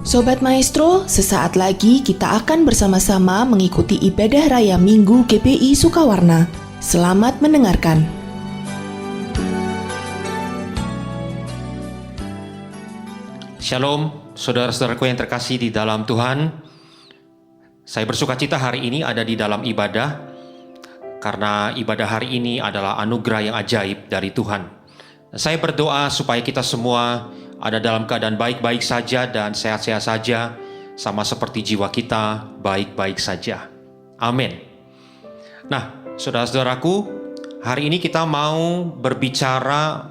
Sobat Maestro, sesaat lagi kita akan bersama-sama mengikuti ibadah raya Minggu GPI Sukawarna. Selamat mendengarkan. Shalom, saudara-saudaraku yang terkasih di dalam Tuhan. Saya bersukacita hari ini ada di dalam ibadah, karena ibadah hari ini adalah anugerah yang ajaib dari Tuhan. Saya berdoa supaya kita semua ada dalam keadaan baik-baik saja dan sehat-sehat saja, sama seperti jiwa kita baik-baik saja. Amin. Nah, saudara-saudaraku, hari ini kita mau berbicara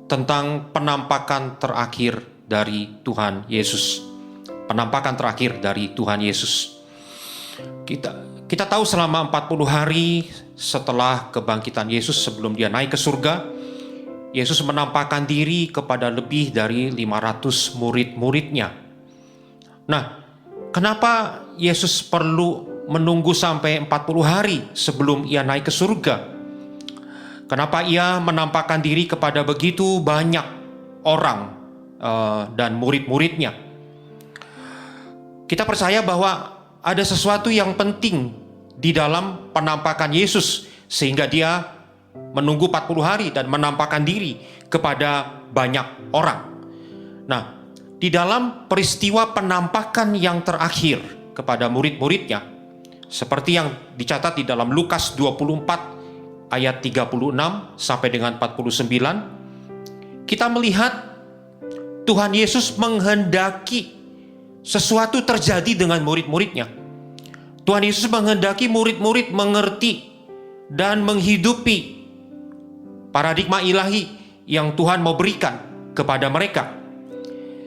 tentang penampakan terakhir dari Tuhan Yesus. Penampakan terakhir dari Tuhan Yesus. Kita tahu selama 40 hari setelah kebangkitan Yesus, sebelum dia naik ke surga, Yesus menampakkan diri kepada lebih dari 500 murid-muridnya. Nah, kenapa Yesus perlu menunggu sampai 40 hari sebelum ia naik ke surga? Kenapa ia menampakkan diri kepada begitu banyak orang dan murid-muridnya? Kita percaya bahwa ada sesuatu yang penting di dalam penampakan Yesus, sehingga dia menunggu 40 hari dan menampakkan diri kepada banyak orang. Nah, di dalam peristiwa penampakan yang terakhir kepada murid-muridnya, seperti yang dicatat di dalam Lukas 24 ayat 36 sampai dengan 49, kita melihat Tuhan Yesus menghendaki sesuatu terjadi dengan murid-muridnya. Tuhan Yesus menghendaki murid-murid mengerti dan menghidupi paradigma ilahi yang Tuhan mau berikan kepada mereka.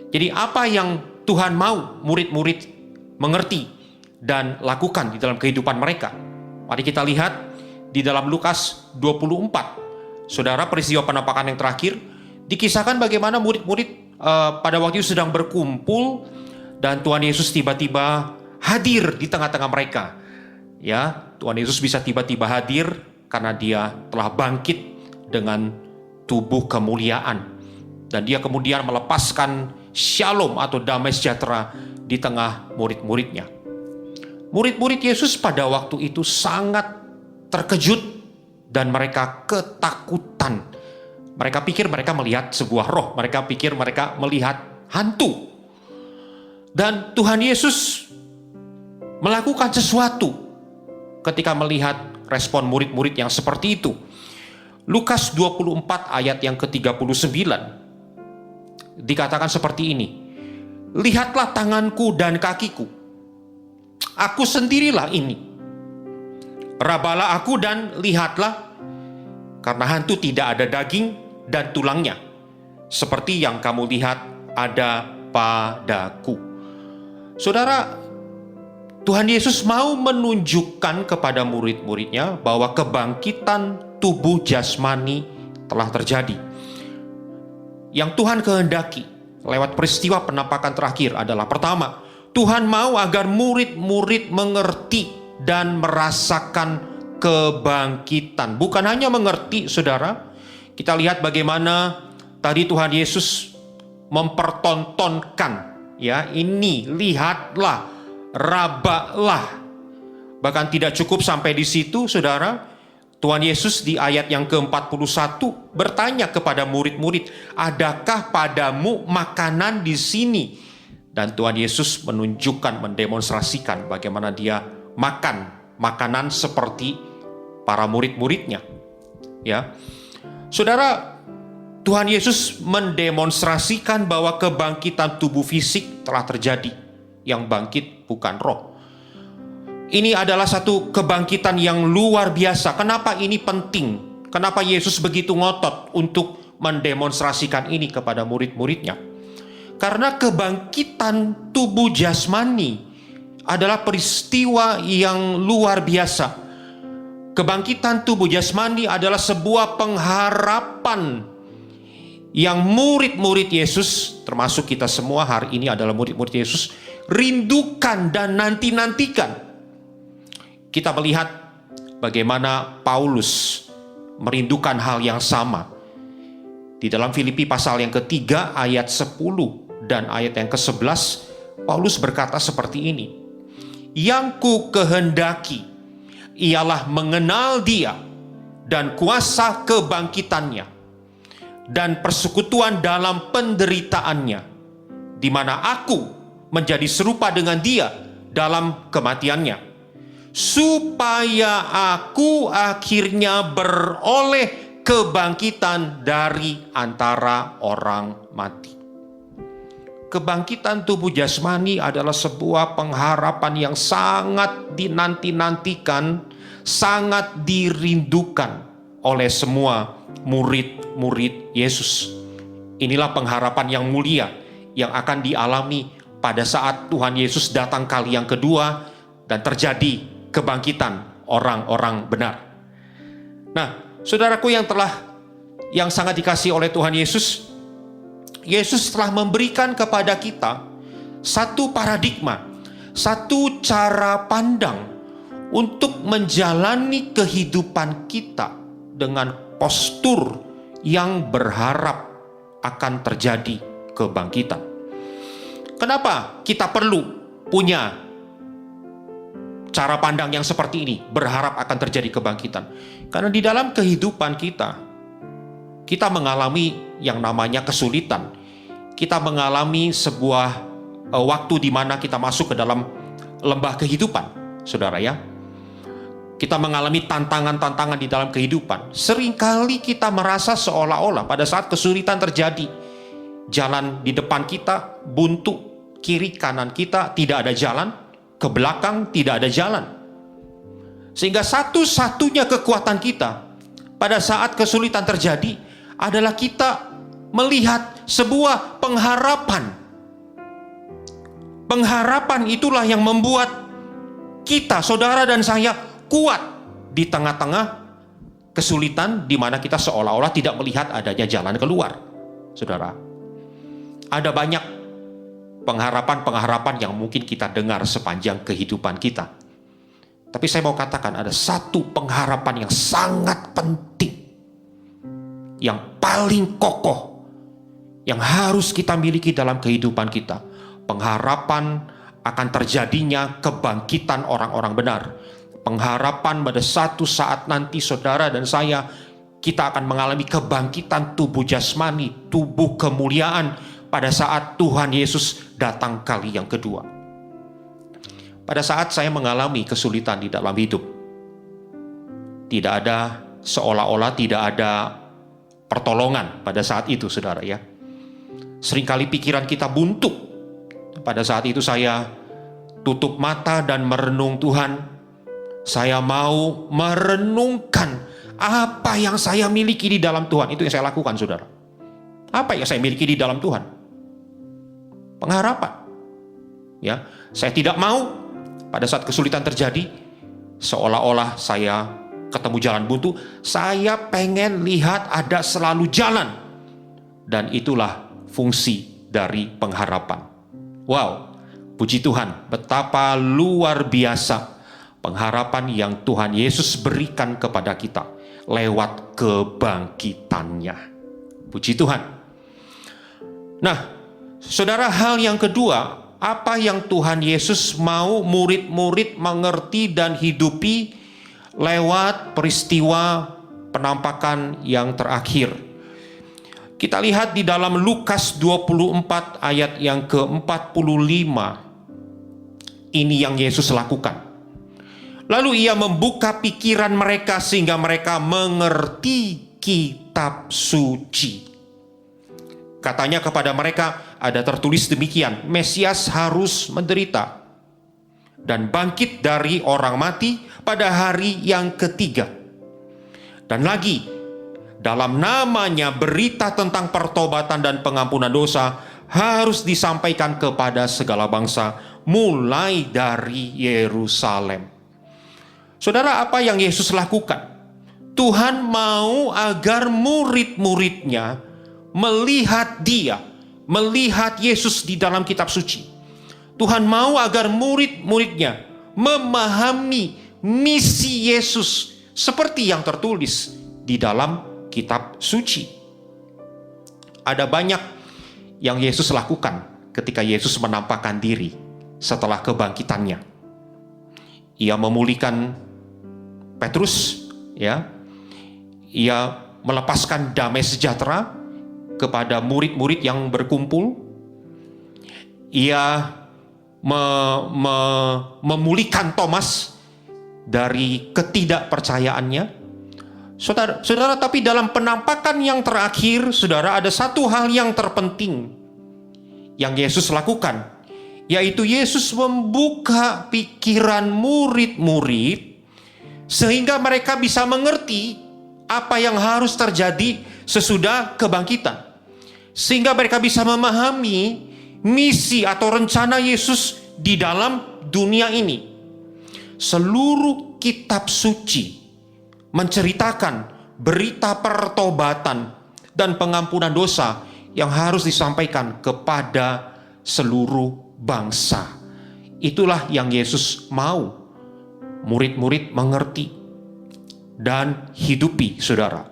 Jadi apa yang Tuhan mau murid-murid mengerti dan lakukan di dalam kehidupan mereka? Mari kita lihat di dalam Lukas 24. Saudara, peristiwa penampakan yang terakhir dikisahkan bagaimana murid-murid pada waktu itu sedang berkumpul dan Tuhan Yesus tiba-tiba hadir di tengah-tengah mereka. Ya, Tuhan Yesus bisa tiba-tiba hadir karena dia telah bangkit dengan tubuh kemuliaan, dan dia kemudian melepaskan shalom atau damai sejahtera di tengah murid-muridnya. Murid-murid Yesus pada waktu itu sangat terkejut dan mereka ketakutan. Mereka pikir mereka melihat sebuah roh, mereka pikir mereka melihat hantu. Dan Tuhan Yesus melakukan sesuatu ketika melihat respon murid-murid yang seperti itu. Lukas 24 ayat yang ke-39 dikatakan seperti ini. Lihatlah tanganku dan kakiku, aku sendirilah ini. Rabalah aku dan lihatlah, karena hantu tidak ada daging dan tulangnya, seperti yang kamu lihat ada padaku. Saudara, Tuhan Yesus mau menunjukkan kepada murid-muridnya bahwa kebangkitan tubuh jasmani telah terjadi. Yang Tuhan kehendaki lewat peristiwa penampakan terakhir adalah, pertama, Tuhan mau agar murid-murid mengerti dan merasakan kebangkitan. Bukan hanya mengerti, saudara. Kita lihat bagaimana tadi Tuhan Yesus mempertontonkan, ya, ini lihatlah, rabalah. Bahkan tidak cukup sampai di situ, saudara. Tuhan Yesus di ayat yang ke-41 bertanya kepada murid-murid, adakah padamu makanan di sini? Dan Tuhan Yesus menunjukkan, mendemonstrasikan bagaimana dia makan makanan seperti para murid-muridnya. Ya, saudara, Tuhan Yesus mendemonstrasikan bahwa kebangkitan tubuh fisik telah terjadi. Yang bangkit bukan roh. Ini adalah satu kebangkitan yang luar biasa. Kenapa ini penting? Kenapa Yesus begitu ngotot untuk mendemonstrasikan ini kepada murid-muridnya? Karena kebangkitan tubuh jasmani adalah peristiwa yang luar biasa. Kebangkitan tubuh jasmani adalah sebuah pengharapan yang murid-murid Yesus, termasuk kita semua hari ini adalah murid-murid Yesus, rindukan dan nanti-nantikan. Kita melihat bagaimana Paulus merindukan hal yang sama. Di dalam Filipi pasal yang ketiga ayat 10 dan ayat yang ke-11 Paulus berkata seperti ini, "Yang ku kehendaki ialah mengenal Dia dan kuasa kebangkitannya dan persekutuan dalam penderitaannya, di mana aku menjadi serupa dengan Dia dalam kematiannya, supaya aku akhirnya beroleh kebangkitan dari antara orang mati." Kebangkitan tubuh jasmani adalah sebuah pengharapan yang sangat dinanti-nantikan, sangat dirindukan oleh semua murid-murid Yesus. Inilah pengharapan yang mulia yang akan dialami pada saat Tuhan Yesus datang kali yang kedua dan terjadi kebangkitan orang-orang benar. Nah, saudaraku yang sangat dikasihi oleh Tuhan Yesus, Yesus telah memberikan kepada kita satu paradigma, satu cara pandang untuk menjalani kehidupan kita dengan postur yang berharap akan terjadi kebangkitan. Kenapa kita perlu punya cara pandang yang seperti ini, berharap akan terjadi kebangkitan? Karena di dalam kehidupan kita mengalami yang namanya kesulitan. Kita mengalami sebuah waktu di mana kita masuk ke dalam lembah kehidupan, saudara ya. Kita mengalami tantangan-tantangan di dalam kehidupan. Seringkali kita merasa seolah-olah pada saat kesulitan terjadi, jalan di depan kita buntu, kiri kanan kita tidak ada jalan, ke belakang tidak ada jalan. Sehingga satu-satunya kekuatan kita pada saat kesulitan terjadi adalah kita melihat sebuah pengharapan. Pengharapan itulah yang membuat kita, saudara dan saya, kuat di tengah-tengah kesulitan di mana kita seolah-olah tidak melihat adanya jalan keluar. Saudara, ada banyak pengharapan-pengharapan yang mungkin kita dengar sepanjang kehidupan kita. Tapi saya mau katakan ada satu pengharapan yang sangat penting, yang paling kokoh, yang harus kita miliki dalam kehidupan kita. Pengharapan akan terjadinya kebangkitan orang-orang benar. Pengharapan pada satu saat nanti saudara dan saya, kita akan mengalami kebangkitan tubuh jasmani, tubuh kemuliaan pada saat Tuhan Yesus datang kali yang kedua. Pada saat saya mengalami kesulitan di dalam hidup, seolah-olah tidak ada pertolongan pada saat itu, saudara ya. Seringkali pikiran kita buntu. Pada saat itu saya tutup mata dan merenung Tuhan. Saya mau merenungkan apa yang saya miliki di dalam Tuhan. Itu yang saya lakukan, saudara. Apa yang saya miliki di dalam Tuhan? Pengharapan. Ya, saya tidak mau pada saat kesulitan terjadi, seolah-olah saya ketemu jalan buntu. Saya pengen lihat ada selalu jalan. Dan itulah fungsi dari pengharapan. Wow, puji Tuhan, betapa luar biasa pengharapan yang Tuhan Yesus berikan kepada kita lewat kebangkitannya. Puji Tuhan. Nah, saudara, hal yang kedua, apa yang Tuhan Yesus mau murid-murid mengerti dan hidupi lewat peristiwa penampakan yang terakhir. Kita lihat di dalam Lukas 24 ayat yang ke-45. Ini yang Yesus lakukan. Lalu ia membuka pikiran mereka sehingga mereka mengerti kitab suci. Katanya kepada mereka, ada tertulis demikian, Mesias harus menderita dan bangkit dari orang mati pada hari yang ketiga. Dan lagi, dalam namanya berita tentang pertobatan dan pengampunan dosa harus disampaikan kepada segala bangsa, mulai dari Yerusalem. Saudara, apa yang Yesus lakukan? Tuhan mau agar murid-muridnya melihat Dia, melihat Yesus di dalam kitab suci. Tuhan mau agar murid-muridnya memahami misi Yesus seperti yang tertulis di dalam kitab suci. Ada banyak yang Yesus lakukan ketika Yesus menampakkan diri setelah kebangkitannya. Ia memulihkan Petrus, ya. Ia melepaskan damai sejahtera kepada murid-murid yang berkumpul. Ia memulihkan Thomas dari ketidakpercayaannya. Saudara, tapi dalam penampakan yang terakhir, saudara, ada satu hal yang terpenting yang Yesus lakukan, yaitu Yesus membuka pikiran murid-murid sehingga mereka bisa mengerti apa yang harus terjadi sesudah kebangkitan, sehingga mereka bisa memahami misi atau rencana Yesus di dalam dunia ini. Seluruh kitab suci menceritakan berita pertobatan dan pengampunan dosa yang harus disampaikan kepada seluruh bangsa. Itulah yang Yesus mau murid-murid mengerti dan hidupi, saudara.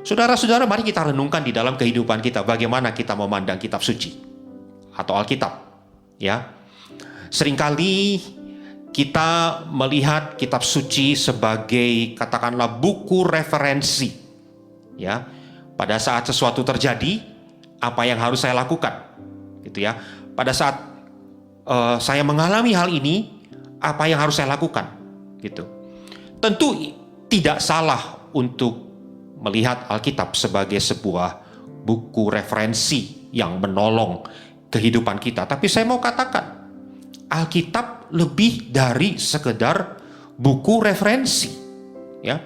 Saudara-saudara, mari kita renungkan di dalam kehidupan kita bagaimana kita memandang kitab suci atau Alkitab, ya. Seringkali kita melihat kitab suci sebagai, katakanlah, buku referensi, ya. Pada saat sesuatu terjadi, apa yang harus saya lakukan, gitu ya. Pada saat saya mengalami hal ini, apa yang harus saya lakukan, gitu. Tentu tidak salah untuk melihat Alkitab sebagai sebuah buku referensi yang menolong kehidupan kita. Tapi saya mau katakan, Alkitab lebih dari sekedar buku referensi, ya.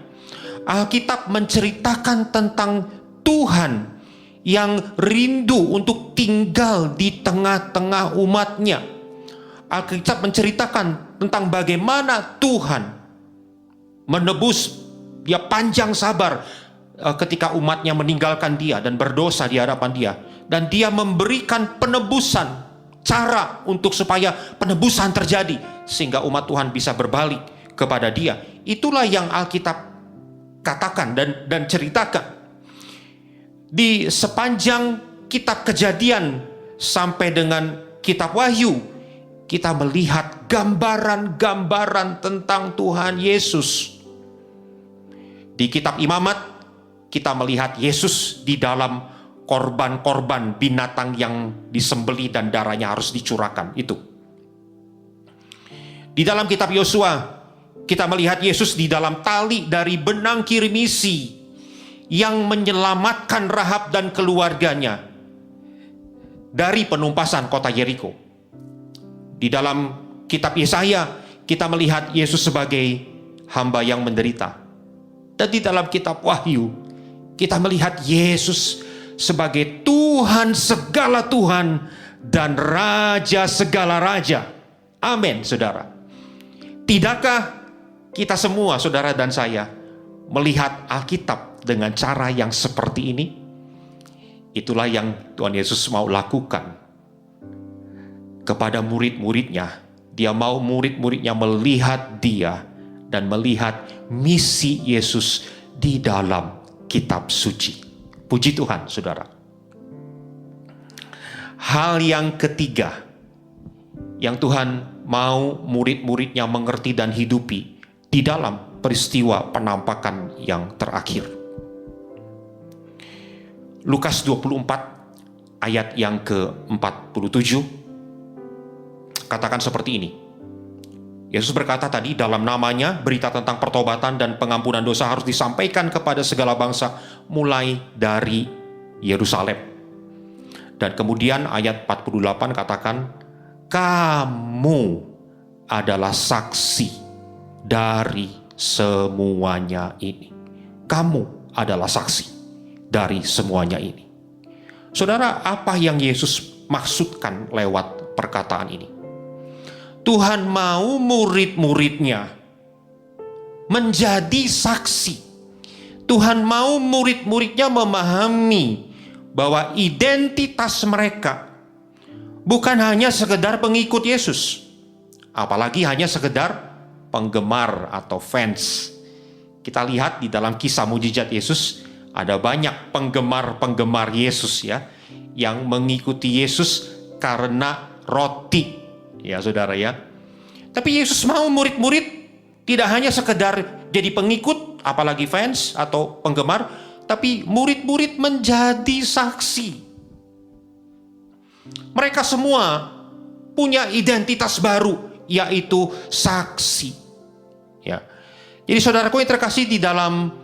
Alkitab menceritakan tentang Tuhan yang rindu untuk tinggal di tengah-tengah umatnya. Alkitab menceritakan tentang bagaimana Tuhan menebus, dia panjang sabar ketika umatnya meninggalkan dia dan berdosa di hadapan dia, dan dia memberikan penebusan, cara untuk supaya penebusan terjadi sehingga umat Tuhan bisa berbalik kepada dia. Itulah yang Alkitab katakan dan ceritakan. Di sepanjang kitab Kejadian sampai dengan kitab Wahyu, kita melihat gambaran-gambaran tentang Tuhan Yesus. Di kitab Imamat, kita melihat Yesus di dalam korban-korban binatang yang disembelih dan darahnya harus dicurahkan itu. Di dalam kitab Yosua, kita melihat Yesus di dalam tali dari benang Kirmisi yang menyelamatkan Rahab dan keluarganya dari penumpasan kota Yeriko. Di dalam kitab Yesaya, kita melihat Yesus sebagai hamba yang menderita. Dan di dalam kitab Wahyu, kita melihat Yesus sebagai Tuhan segala Tuhan dan Raja segala Raja. Amin, saudara. Tidakkah kita semua, saudara dan saya, melihat Alkitab dengan cara yang seperti ini? Itulah yang Tuhan Yesus mau lakukan kepada murid-muridnya. Dia mau murid-muridnya melihat dia dan melihat misi Yesus di dalam kitab suci. Puji Tuhan, saudara. Hal yang ketiga yang Tuhan mau murid-muridnya mengerti dan hidupi di dalam peristiwa penampakan yang terakhir. Lukas 24 ayat yang ke-47 katakan seperti ini. Yesus berkata tadi, dalam namanya berita tentang pertobatan dan pengampunan dosa harus disampaikan kepada segala bangsa mulai dari Yerusalem. Dan kemudian ayat 48 katakan, kamu adalah saksi dari semuanya ini. Kamu adalah saksi dari semuanya ini. Saudara, apa yang Yesus maksudkan lewat perkataan ini? Tuhan mau murid-muridnya menjadi saksi. Tuhan mau murid-muridnya memahami bahwa identitas mereka bukan hanya sekedar pengikut Yesus, apalagi hanya sekedar penggemar atau fans. Kita lihat di dalam kisah mujizat Yesus, ada banyak penggemar-penggemar Yesus, ya, yang mengikuti Yesus karena roti. Ya saudara ya. Tapi Yesus mau murid-murid tidak hanya sekedar jadi pengikut, apalagi fans atau penggemar, tapi murid-murid menjadi saksi. Mereka semua punya identitas baru, yaitu saksi. Ya. Jadi saudaraku yang terkasih di dalam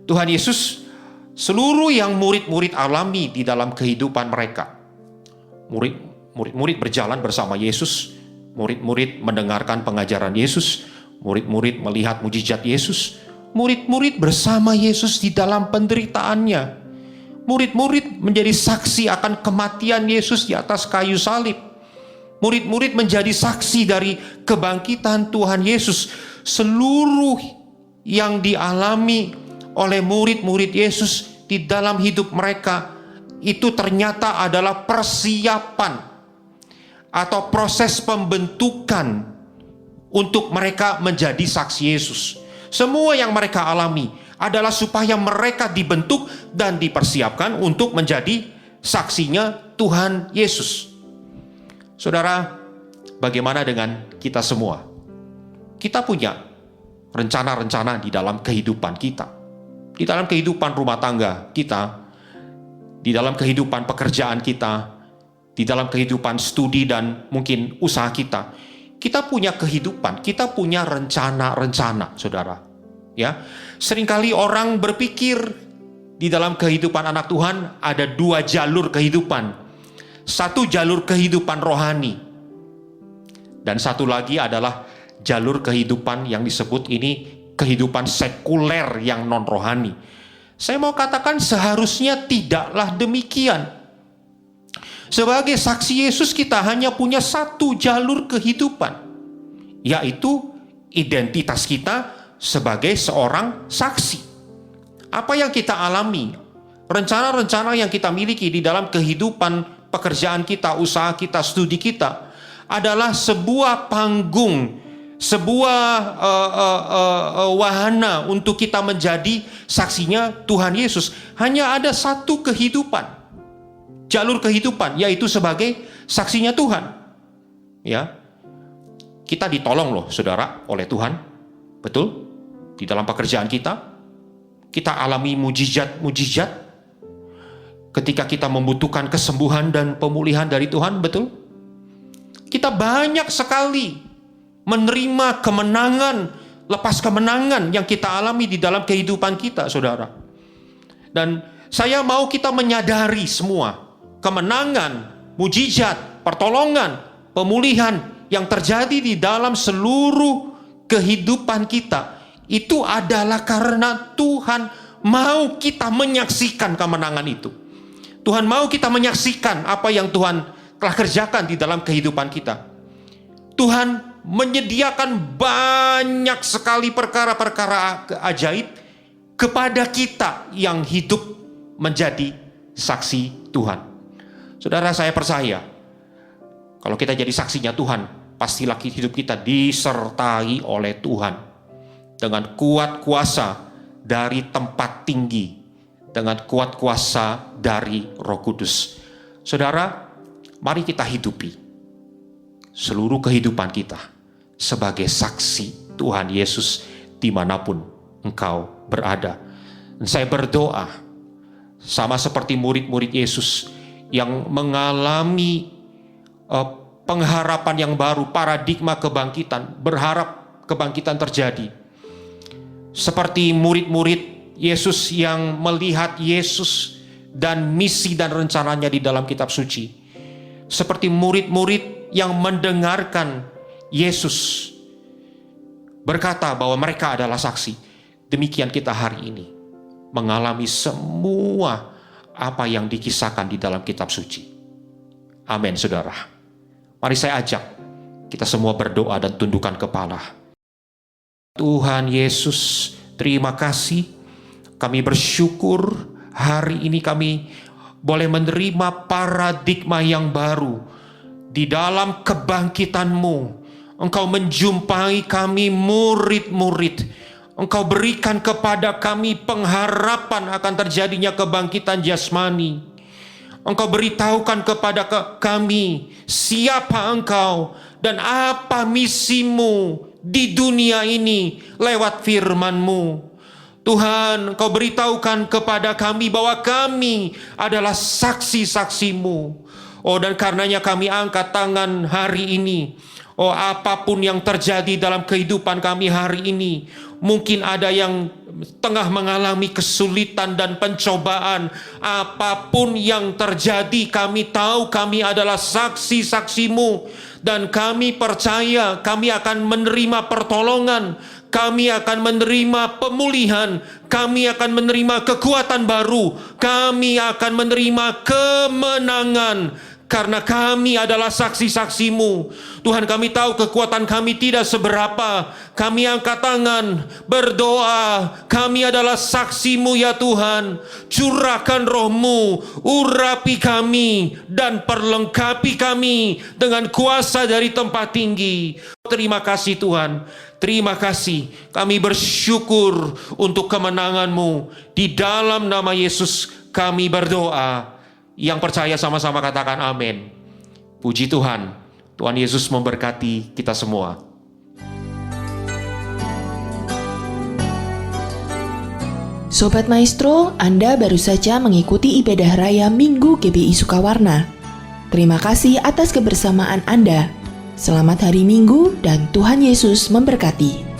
Tuhan Yesus, seluruh yang murid-murid alami di dalam kehidupan mereka. Murid-murid berjalan bersama Yesus, murid-murid mendengarkan pengajaran Yesus, murid-murid melihat mujizat Yesus, murid-murid bersama Yesus di dalam penderitaannya. Murid-murid menjadi saksi akan kematian Yesus di atas kayu salib. Murid-murid menjadi saksi dari kebangkitan Tuhan Yesus. Seluruh yang dialami oleh murid-murid Yesus di dalam hidup mereka itu ternyata adalah persiapan atau proses pembentukan untuk mereka menjadi saksi Yesus. Semua yang mereka alami adalah supaya mereka dibentuk dan dipersiapkan untuk menjadi saksinya Tuhan Yesus. Saudara, bagaimana dengan kita semua? Kita punya rencana-rencana di dalam kehidupan kita. Di dalam kehidupan rumah tangga kita, di dalam kehidupan pekerjaan kita, di dalam kehidupan studi dan mungkin usaha kita. Kita punya kehidupan, kita punya rencana-rencana, saudara. Ya, seringkali orang berpikir di dalam kehidupan anak Tuhan ada dua jalur kehidupan. Satu jalur kehidupan rohani, dan satu lagi adalah jalur kehidupan yang disebut ini kehidupan sekuler yang non rohani. Saya mau katakan seharusnya tidaklah demikian. Sebagai saksi Yesus kita hanya punya satu jalur kehidupan, yaitu identitas kita sebagai seorang saksi. Apa yang kita alami, rencana-rencana yang kita miliki di dalam kehidupan pekerjaan kita, usaha kita, studi kita adalah sebuah panggung, sebuah wahana untuk kita menjadi saksinya Tuhan Yesus. Hanya ada satu kehidupan, jalur kehidupan, yaitu sebagai saksinya Tuhan. Ya, kita ditolong loh saudara oleh Tuhan, betul? Di dalam pekerjaan kita alami mujizat ketika kita membutuhkan kesembuhan dan pemulihan dari Tuhan, betul? Kita banyak sekali menerima kemenangan, lepas kemenangan yang kita alami di dalam kehidupan kita, saudara. Dan saya mau kita menyadari semua kemenangan, mujizat, pertolongan, pemulihan yang terjadi di dalam seluruh kehidupan kita itu adalah karena Tuhan mau kita menyaksikan kemenangan itu. Tuhan mau kita menyaksikan apa yang Tuhan telah kerjakan di dalam kehidupan kita. Tuhan menyediakan banyak sekali perkara-perkara ajaib kepada kita yang hidup menjadi saksi Tuhan. Saudara, saya percaya kalau kita jadi saksinya Tuhan, pastilah hidup kita disertai oleh Tuhan dengan kuat kuasa dari tempat tinggi, dengan kuat kuasa dari Roh Kudus. Saudara, mari kita hidupi seluruh kehidupan kita sebagai saksi Tuhan Yesus dimanapun engkau berada. Dan saya berdoa sama seperti murid-murid Yesus yang mengalami pengharapan yang baru, paradigma kebangkitan, berharap kebangkitan terjadi. Seperti murid-murid Yesus yang melihat Yesus dan misi dan rencananya di dalam kitab suci. Seperti murid-murid yang mendengarkan Yesus berkata bahwa mereka adalah saksi. Demikian kita hari ini mengalami semua apa yang dikisahkan di dalam kitab suci. Amin, saudara. Mari saya ajak kita semua berdoa dan tundukkan kepala. Tuhan Yesus, terima kasih. Kami bersyukur hari ini kami boleh menerima paradigma yang baru. Di dalam kebangkitan-Mu, Engkau menjumpai kami murid-murid. Engkau berikan kepada kami pengharapan akan terjadinya kebangkitan jasmani. Engkau beritahukan kepada kami siapa Engkau dan apa misimu di dunia ini lewat firman-Mu. Tuhan, Engkau beritahukan kepada kami bahwa kami adalah saksi-saksi-Mu. Oh, dan karenanya kami angkat tangan hari ini. Oh, apapun yang terjadi dalam kehidupan kami hari ini, mungkin ada yang tengah mengalami kesulitan dan pencobaan. Apapun yang terjadi, kami tahu kami adalah saksi-saksi-Mu. Dan kami percaya kami akan menerima pertolongan, kami akan menerima pemulihan, kami akan menerima kekuatan baru, kami akan menerima kemenangan. Karena kami adalah saksi-saksi-Mu. Tuhan, kami tahu kekuatan kami tidak seberapa. Kami angkat tangan, berdoa. Kami adalah saksi-Mu ya Tuhan. Curahkan Roh-Mu, urapi kami, dan perlengkapi kami dengan kuasa dari tempat tinggi. Terima kasih Tuhan. Terima kasih. Kami bersyukur untuk kemenangan-Mu. Di dalam nama Yesus kami berdoa. Yang percaya sama-sama katakan amin. Puji Tuhan. Tuhan Yesus memberkati kita semua. Sobat Maestro, Anda baru saja mengikuti ibadah raya Minggu GBI Sukawarna. Terima kasih atas kebersamaan Anda. Selamat hari Minggu dan Tuhan Yesus memberkati.